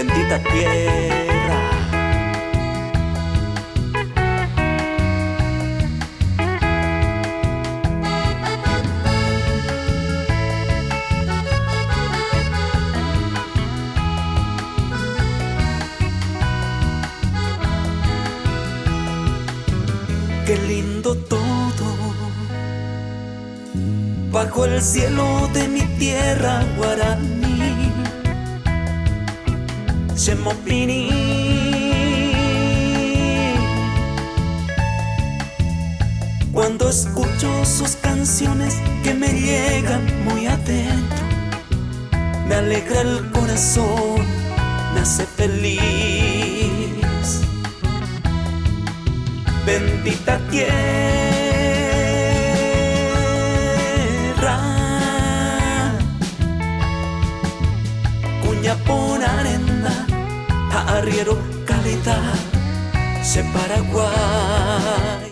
bendita tierra. Qué lindo todo, bajo el cielo de mi tierra guaraní, Xemopini. Cuando escucho sus canciones que me llegan muy adentro, me alegra el corazón, me hace feliz. Bendita tierra, cuña por arena, arriero calidad, se Paraguay.